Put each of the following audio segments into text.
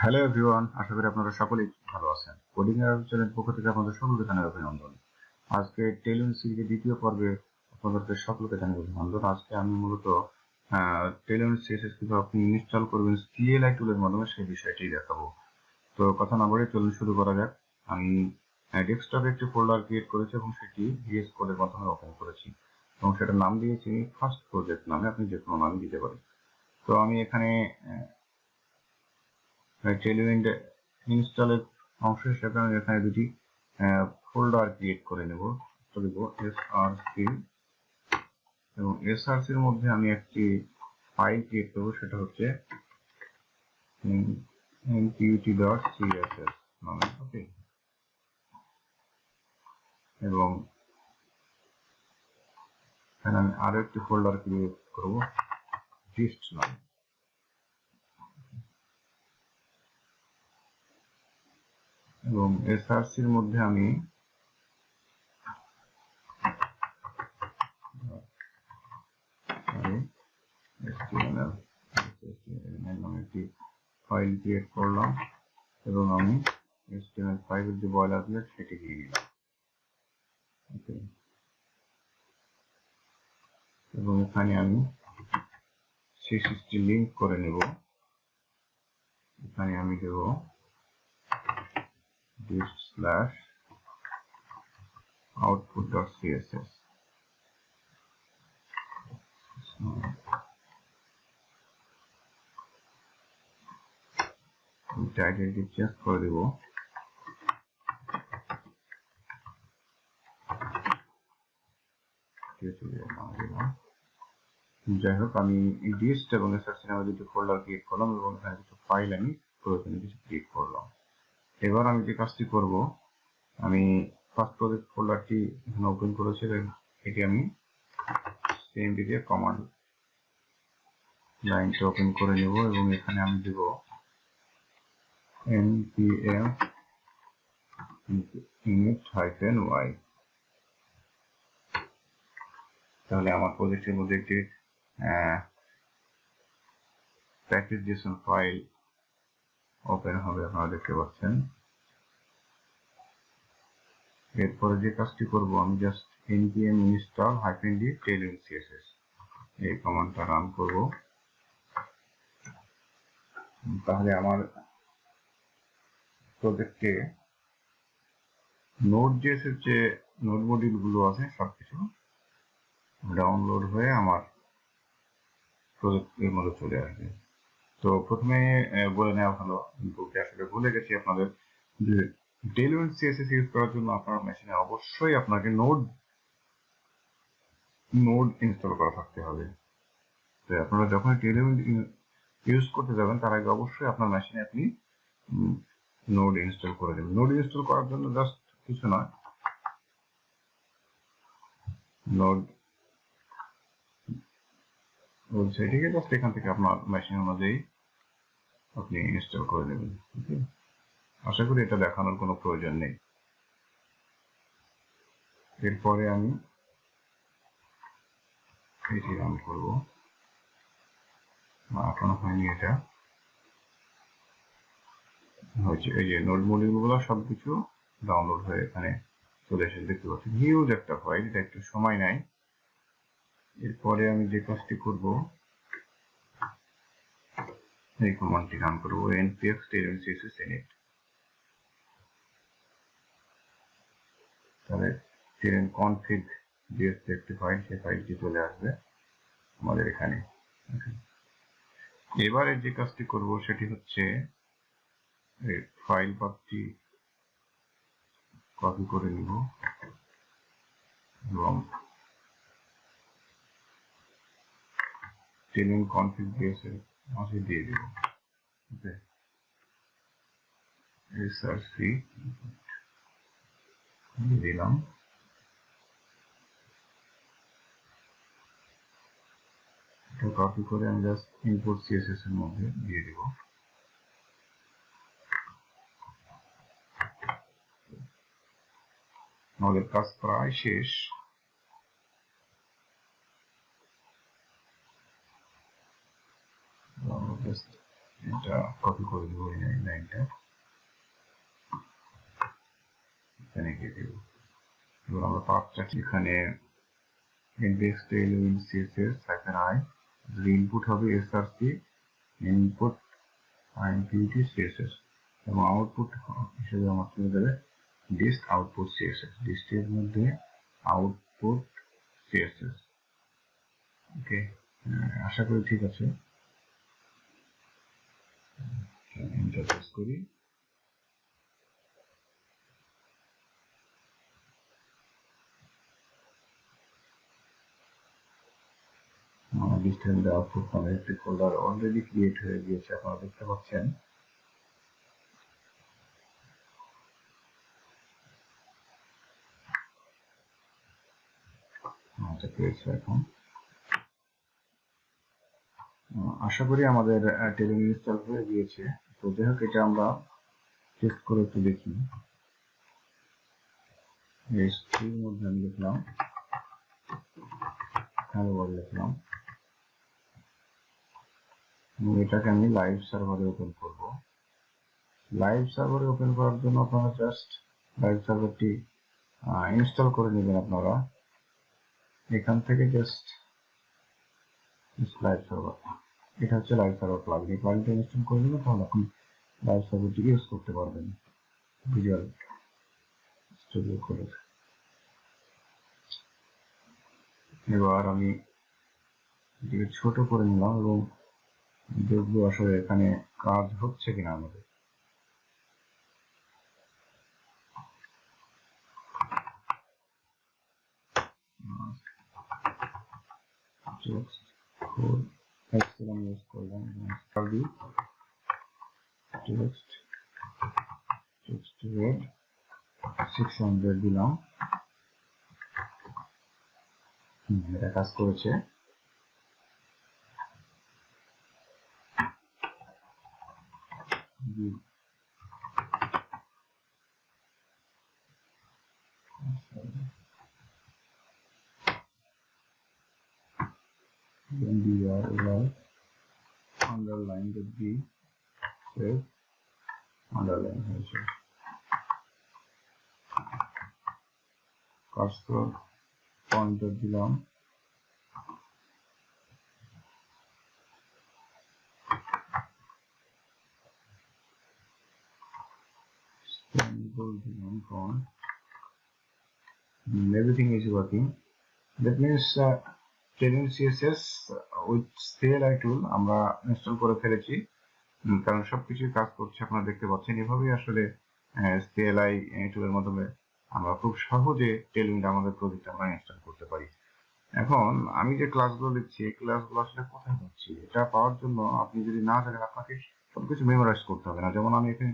Hello everyone, আশা করি আপনারা সকলেই ভালো আছেন। কোডিং এর চ্যানেল পক্ষ থেকে আপনাদের সকলকে জানাই অভিনন্দন। আজকে টেইলউইন্ড সিরিজের দ্বিতীয় পর্বে আপনাদেরকে সকলকে জানাই অভিনন্দন। আজকে আমি মূলত টেইলউইন্ড সিএসএস কিভাবে আপনি ইনস্টল করবেন CLI টুলের মাধ্যমে সেই বিষয়টি দেখাবো। তো কথা না বলে চলুন শুরু করা যাক। আমি ডেস্কটপে একটি ফোল্ডার ক্রিয়েট করেছি এবং সেটি VS কোডের মাধ্যমে ওপেন করেছি এবং সেটার নাম দিয়েছি ফার্স্ট প্রজেক্ট নামে। আপনি যে কোনো নাম দিতে পারেন। তো আমি এখানে টেইলউইন্ড ইনস্টলের অংশ হিসেবে আমি এখানে দুটি ফোল্ডার ক্রিয়েট করে নেব। তো দেব src এবং src এর মধ্যে আমি একটি ফাইল ক্রিয়েট করব, সেটা হচ্ছে nput.css নামে। ওকে, এবং এখানে আমি আরো একটি ফোল্ডার ক্রিয়েট করব gist নামে। এবং src এর মধ্যে আমি নামে একটি ফাইল ক্রিয়েট করলাম এবং আমি HTML5 এর যে বয়লারপ্লেট সেটি দিয়ে দিলাম। ওকে, এবং এখানে আমি CSSটি লিংক করে নেব। এখানে আমি দেব /output.css। টাইটেলটি চেঞ্জ করে দেব যাই হোক, আমি gist এবং src নামে দুটি ফোল্ডার ক্রিয়েট করলাম এবং এখানে কিছু ফাইল আমি প্রয়োজনীয় কিছু ক্রিয়েট করলাম। এবার আমি যে কাজটি করব, আমি ফার্স্ট প্রজেক্ট ফোল্ডারটি এখানে ওপেন করেছি এবং এটি আমি cmd দিয়ে কমান্ড লাইনটি ওপেন করে নেব এবং এখানে আমি দেব npm init-y। তাহলে আমার প্রজেক্টের মধ্যে একটি প্যাকেজ.json ফাইল ওপেন হবে, আপনারা দেখতে পাচ্ছেন। এরপরে যে কাজটি করব, আমি just npm install -d tailwind CSS এই কমান্ডটা রান করব। তাহলে আমার প্রজেক্টে Node.js এর যে নোড মডিউল গুলো আছে সবকিছু ডাউনলোড হয়ে আমার প্রজেক্টের মধ্যে চলে আসবে। তো প্রথমে বলে নেওয়া ভালো, বলতে আসলে ভুলে গেছি আপনাদের, যে টেইলউইন্ড CSS ইউজ করার জন্য আপনার মেশিনে অবশ্যই আপনাকে নোড ইনস্টল করা থাকতে হবে। তো আপনারা যখন টেইলউইন্ড ইউজ করতে যাবেন তার আগে অবশ্যই আপনার মেশিনে আপনি নোড ইনস্টল করে দেবেন। নোড ইনস্টল করার জন্য জাস্ট কিছু নয়, নোড ওয়েবসাইটে জাস্ট এখান থেকে আপনার মেশিন অনুযায়ী আপনি ইনস্টল করে দেবেন। ওকে, আশা করি এটা দেখানোর কোনো প্রয়োজন নেই। এরপরে আমি এটি রান করব। এখনো হয়নি, এটা হয়েছে। এই যে নোড মডিউলগুলো সবকিছু ডাউনলোড হয়ে এখানে চলে এসে দেখতে পাচ্ছি। হিউজ একটা ফাইল, এটা একটু সময় নেয়। এরপরে আমি যে কাজটি করব, এই কমান্ডটি রান করব npx tailwind css init। তাহলে tailwind config js একটি ফাইল, সেই ফাইলটি চলে আসবে আমাদের এখানে। এবারে যে কাজটি করব সেটি হচ্ছে ফাইল পাথটি কপি করে নিব এবং tailwind config js এর মাঝে দিয়ে দেব। ওকে, src দিলাম। এটা কপি করে আমি জাস্ট ইনপুট CSS এর মধ্যে দিয়ে দেব। আমাদের কাজ প্রায় শেষ। এটা কপি করে দেবো এই লাইনটা, এখানে গিয়ে দেবো। এবার আমরা পাঁচটা এখানে index tailwind CSS -i, input হবে src, ইনপুট imput CSS, এবং আউটপুট হিসেবে আমার চলে যাবে dist output CSS, dist এর মধ্যে output CSS। ওকে, আশা করি ঠিক আছে। এন্টার প্রেস করি। ডিজিটাল আউটপুট নামে একটি ফোল্ডার অলরেডি ক্রিয়েট হয়ে গিয়েছে, আপনারা দেখতে পাচ্ছেন। আচ্ছা, পেয়েছে এখন। আশা করি আমাদের টেলিউইন্ড ইনস্টল হয়ে গিয়েছে। তো যাই হোক, এটা আমরা টেস্ট করে একটু দেখি। এই স্ট্রিং মধ্যে আমি লিখলাম হ্যালো ওয়ার্ল্ড লিখলাম, এবং এটাকে আমি লাইভ সার্ভারে ওপেন করব। লাইভ সার্ভারে ওপেন করার জন্য আপনারা জাস্ট লাইভ সার্ভারটি ইনস্টল করে নেবেন। আপনারা এখান থেকে জাস্ট লাইভ সার্ভার, এটা হচ্ছে লাইভ সার্ভার প্লাগইন। এই প্লাগইনটা ইনস্টল করে নেবেন, তাহলে আপনি লাইভ সার্ভারটি ইউজ করতে পারবেন ভিজুয়াল স্টুডিও করে। এবার আমি এটিকে ছোট করে নিলাম এবং দেখবো আসলে এখানে কাজ হচ্ছে কিনা আমাদের। ইউজ করলাম টেক্সট রেড 600 দিলাম, এটা কাজ করেছে। then we are allowed underline the b save underline হয়েছে। কার্সর পয়েন্টার দিলাম, দিলাম font, everything is working. That means Tailwind CSS with CLI tool আমরা ইনস্টল করে ফেলেছি, কারণ সবকিছু কাজ করছে আপনারা দেখতে পাচ্ছেন। এভাবেই আসলে CLI টুলের মাধ্যমে আমরা খুব সহজে Tailwind আমাদের প্রজেক্টে আমরা ইনস্টল করতে পারি। এখন আমি যে ক্লাসগুলো লিখছি, এই ক্লাসগুলো আসলে কোথায় পাচ্ছি, এটা পাওয়ার জন্য আপনি যদি না জানেন, আপনাকে সবকিছু মেমোরাইজ করতে হবে না। যেমন আমি এখানে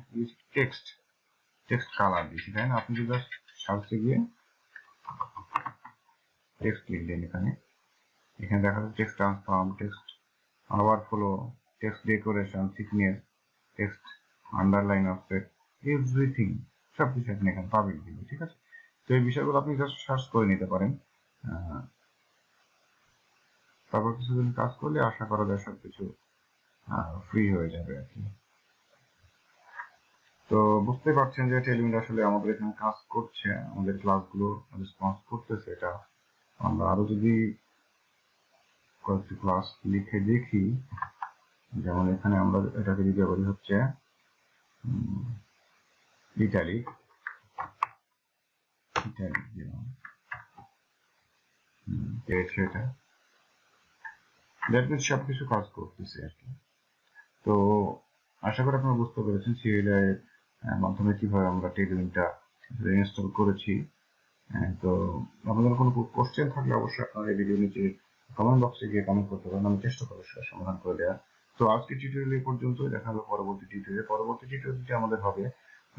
টেক্সট কালার দিচ্ছি, তাই না? আপনি যদি সার্চে গিয়ে টেক্সট লিখলেন, এখানে দেখা যাচ্ছে text transform, text overflow, text decoration, thickness, text underline offset, everything সবকিছু আপনি এখানে পাবেন কিন্তু, ঠিক আছে? তো এই বিষয়গুলো আপনি জাস্ট সার্চ করে নিতে পারেন। তারপর কিছুদিন কাজ করলে আশা করা যায় সবকিছু ফ্রি হয়ে যাবে আর কি। তো বুঝতে পারছেন যে টেলউইন্ড আসলে আমাদের এখানে কাজ করছে, আমাদের ক্লাসগুলো রেসপন্স করতেছে। এটা আমরা আরো যদি কয়েকটি ক্লাস লিখে দেখি, যেমন এখানে আমরা এটাকে দিতে পারি হচ্ছে ইটালিক দিলাম, এটা দ্যাট মিনস সবকিছু কাজ করতেছে আর কি। তো আশা করি আপনারা বুঝতে পেরেছেন CLI এর মাধ্যমে কিভাবে আমরা টেলউইন্ডটা ইনস্টল করেছি। তো আপনাদের কোনো কোশ্চেন থাকলে অবশ্যই আপনারা এই ভিডিও নিচে কমেন্ট বক্সে গিয়ে কমেন্ট করতে পারেন, আমি চেষ্টা করবো সেটা সমাধান করে দেওয়ার। তো আজকে টিউটোরিয়াল এই পর্যন্তই, দেখা হবে পরবর্তী টিউটোরিয়ালটি আমাদের হবে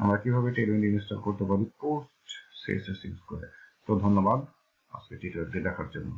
আমরা কিভাবে টেলউইন্ড ইনস্টল করতে পারি পোস্ট CSS ইউজ করে। তো ধন্যবাদ আজকে টিউটোরিয়ালটি দেখার জন্য।